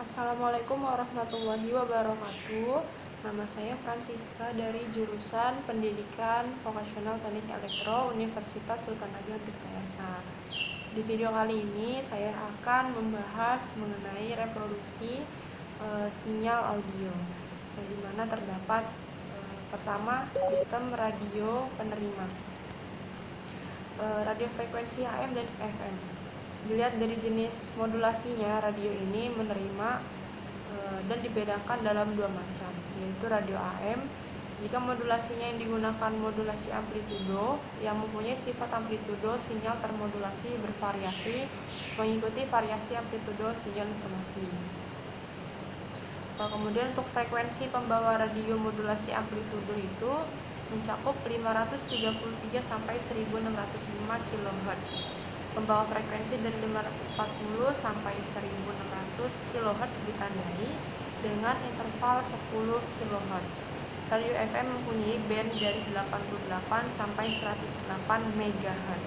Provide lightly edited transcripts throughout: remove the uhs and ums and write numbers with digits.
Assalamualaikum warahmatullahi wabarakatuh. Nama saya Francisca dari jurusan Pendidikan Vokasional Teknik Elektro Universitas Sultan Haja Tirtayasa. Di video kali ini saya akan membahas mengenai reproduksi sinyal audio, di mana terdapat pertama sistem radio penerima, radio frekuensi AM dan FM. Dilihat dari jenis modulasinya, radio ini menerima dan dibedakan dalam dua macam, yaitu radio AM. Jika modulasinya yang digunakan modulasi amplitudo yang mempunyai sifat amplitudo sinyal termodulasi bervariasi mengikuti variasi amplitudo sinyal informasi. Kemudian untuk frekuensi pembawa radio modulasi amplitudo itu mencakup 533 sampai 1605 kHz. Pembawa frekuensi dari 540 sampai 1600 kHz ditandai dengan interval 10 kHz. Radio FM mempunyai band dari 88 sampai 108 MHz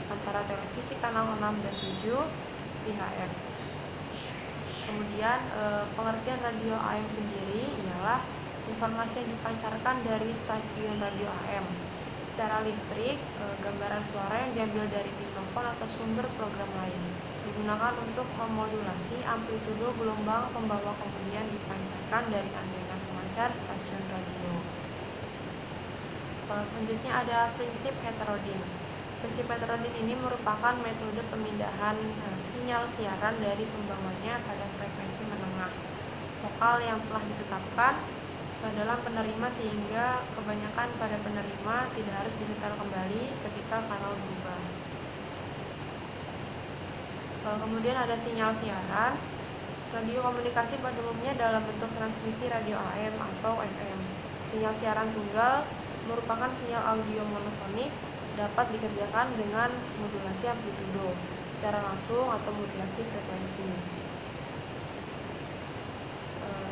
antara televisi kanal 6 dan 7 VHF. Kemudian pengertian radio AM sendiri ialah informasi yang dipancarkan dari stasiun radio AM secara listrik, gambaran suara yang diambil dari mikrofon atau sumber program lain digunakan untuk memodulasi amplitudo gelombang pembawa, kemudian dipancarkan dari antena pemancar stasiun radio. Selanjutnya ada prinsip heterodin. Prinsip heterodin ini merupakan metode pemindahan sinyal siaran dari pembawanya pada frekuensi menengah lokal yang telah ditetapkan dalam penerima, sehingga kebanyakan pada penerima tidak harus disetel kembali ketika kanal berubah. Kemudian ada sinyal siaran. Radio komunikasi pada umumnya dalam bentuk transmisi radio AM atau FM. Sinyal siaran tunggal merupakan sinyal audio monofonik, dapat dikerjakan dengan modulasi amplitudo secara langsung atau modulasi frekuensi.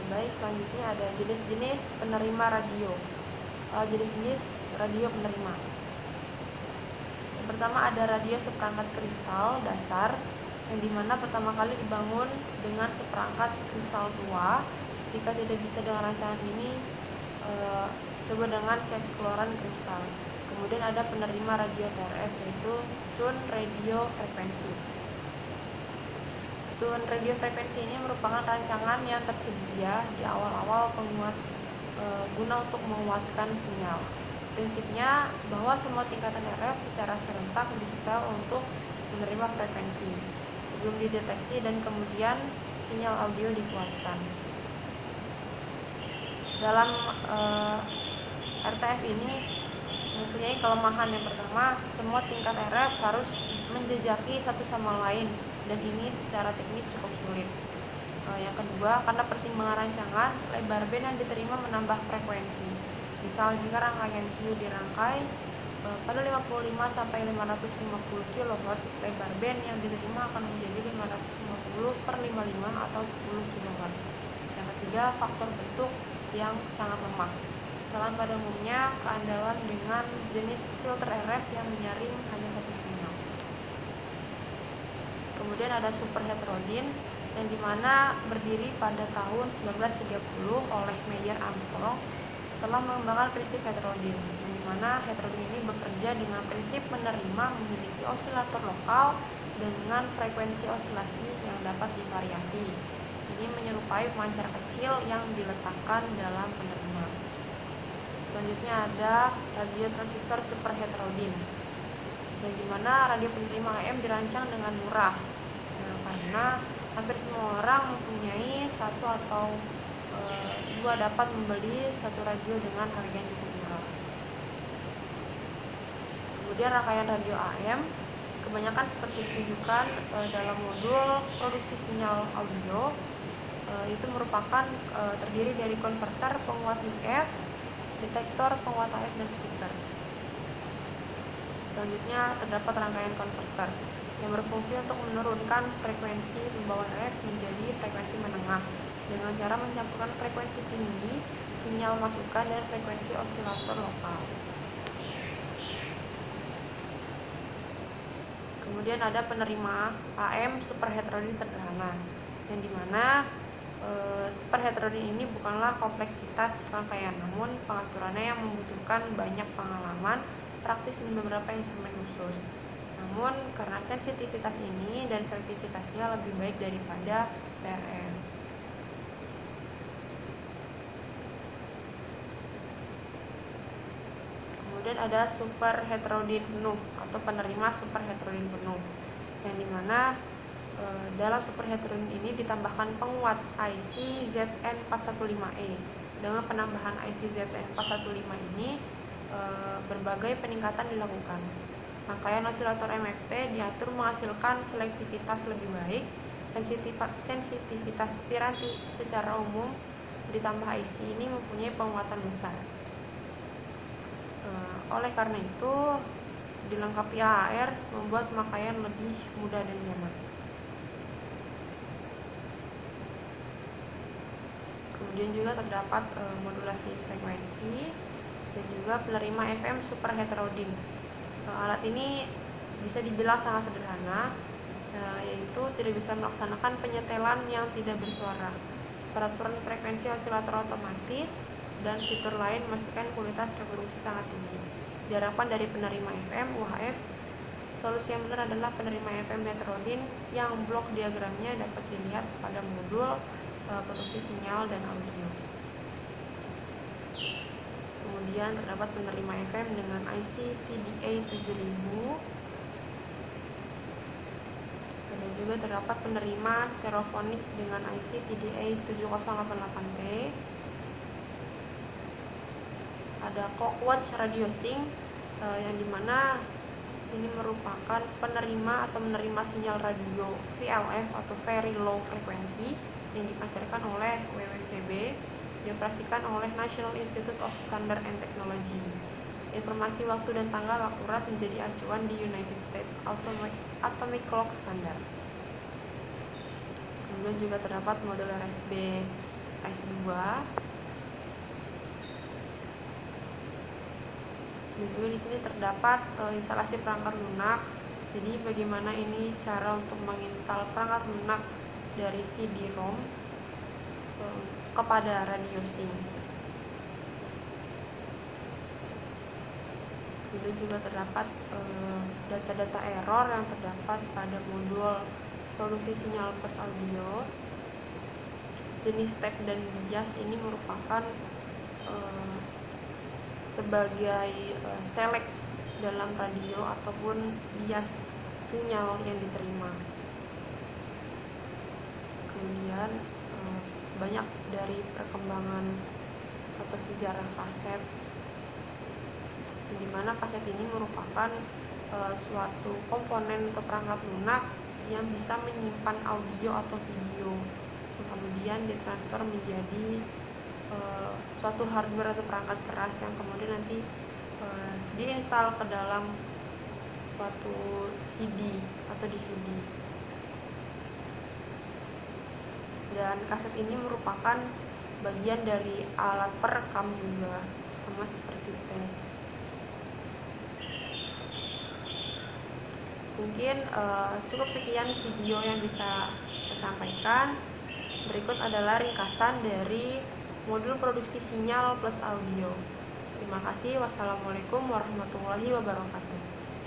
Baik, selanjutnya ada jenis-jenis penerima radio. Jenis-jenis radio penerima. Yang pertama ada radio seperangkat kristal dasar, yang dimana pertama kali dibangun dengan seperangkat kristal tua. Jika tidak bisa dengan rancangan ini, coba dengan cek keluaran kristal. Kemudian ada penerima radio TRF, yaitu tune radio frekuensi. Tune radio frekuensi ini merupakan rancangan yang tersedia di awal-awal penguat guna untuk menguatkan sinyal. Prinsipnya bahwa semua tingkatan RF secara serentak disetel untuk menerima frekuensi sebelum dideteksi dan kemudian sinyal audio dikuatkan. Dalam RTF ini mempunyai kelemahan. Yang pertama, semua tingkat RF harus menjejaki satu sama lain, dan ini secara teknis cukup sulit. Yang kedua, karena pertimbangan rancangan, lebar band yang diterima menambah frekuensi. Misal jika rangkaian Q dirangkai pada 55 sampai 550 kHz, lebar band yang diterima akan menjadi 550/55 atau 10 kHz. Yang ketiga, faktor bentuk yang sangat lemah. Misalnya pada umumnya keandalan dengan jenis filter RF yang menyaring hanya satu sinyal. Kemudian ada super heterodin, yang dimana berdiri pada tahun 1930 oleh Meyer Armstrong, telah mengembangkan prinsip heterodin, yang dimana heterodin ini bekerja dengan prinsip menerima memiliki osilator lokal dengan frekuensi osilasi yang dapat divariasi. Ini menyerupai pemancar kecil yang diletakkan dalam penerima. Selanjutnya ada radio transistor super heterodin, yang dimana radio penerima AM dirancang dengan murah, karena hampir semua orang mempunyai satu atau dua dapat membeli satu radio dengan harga yang cukup murah. Kemudian rangkaian radio AM kebanyakan seperti ditunjukkan dalam modul produksi sinyal audio, itu merupakan terdiri dari konverter penguat IF, detektor penguat AF, dan speaker. Selanjutnya terdapat rangkaian konverter yang berfungsi untuk menurunkan frekuensi pembawaan RF menjadi frekuensi menengah dengan cara mencampurkan frekuensi tinggi sinyal masukan dan frekuensi osilator lokal. Kemudian ada penerima AM super heterodin sederhana, yang dimana Super heterodim ini bukanlah kompleksitas rangkaian, namun pengaturannya yang membutuhkan banyak pengalaman praktis dan beberapa instrumen khusus. Namun karena sensitivitas ini dan selektivitasnya lebih baik daripada PRM. Kemudian ada super heterodim penuh atau penerima super heterodim penuh, yang dimana dalam super heterodim ini ditambahkan penguat IC ZN415E. Dengan penambahan IC ZN415 ini berbagai peningkatan dilakukan. Rangkaian osilator MFT diatur menghasilkan selektivitas lebih baik, sensitivitas piranti secara umum, ditambah IC ini mempunyai penguatan besar. Oleh karena itu, dilengkapi AHR membuat pemakaian lebih mudah dan nyaman. Kemudian juga terdapat modulasi frekuensi dan juga penerima FM super heterodim. Alat ini bisa dibilang sangat sederhana, yaitu tidak bisa melaksanakan penyetelan yang tidak bersuara, peraturan frekuensi osilator otomatis, dan fitur lain memastikan kualitas reproduksi sangat tinggi. Diharapkan dari penerima FM UHF, solusi yang benar adalah penerima FM heterodim yang blok diagramnya dapat dilihat pada modul produksi sinyal dan audio. Kemudian terdapat penerima FM dengan IC TDA 7000. Dan juga terdapat penerima stereofonik dengan IC TDA 7088T. Ada Clockwork Radio Sync yang dimana ini merupakan penerima atau menerima sinyal radio VLF atau Very Low Frequency yang dipancarkan oleh WWVB, dioperasikan oleh National Institute of Standards and Technology. Informasi waktu dan tanggal akurat menjadi acuan di United States Atomic Clock Standard. Kemudian juga terdapat model RSB S2. Dan juga di sini terdapat instalasi perangkat lunak. Jadi bagaimana ini cara untuk menginstal perangkat lunak dari CD-ROM kepada radio sync. Kemudian juga terdapat data-data error yang terdapat pada modul produksi sinyal plus audio. Jenis tag dan bias ini merupakan sebagai select dalam radio ataupun bias sinyal yang diterima. Kemudian banyak dari perkembangan atau sejarah kaset, di mana kaset ini merupakan suatu komponen atau perangkat lunak yang bisa menyimpan audio atau video, kemudian ditransfer menjadi suatu hardware atau perangkat keras yang kemudian nanti diinstal ke dalam suatu CD atau DVD. Dan kaset ini merupakan bagian dari alat perekam juga, sama seperti tape. Mungkin cukup sekian video yang bisa saya sampaikan. Berikut adalah ringkasan dari modul produksi sinyal plus audio. Terima kasih. Wassalamualaikum warahmatullahi wabarakatuh.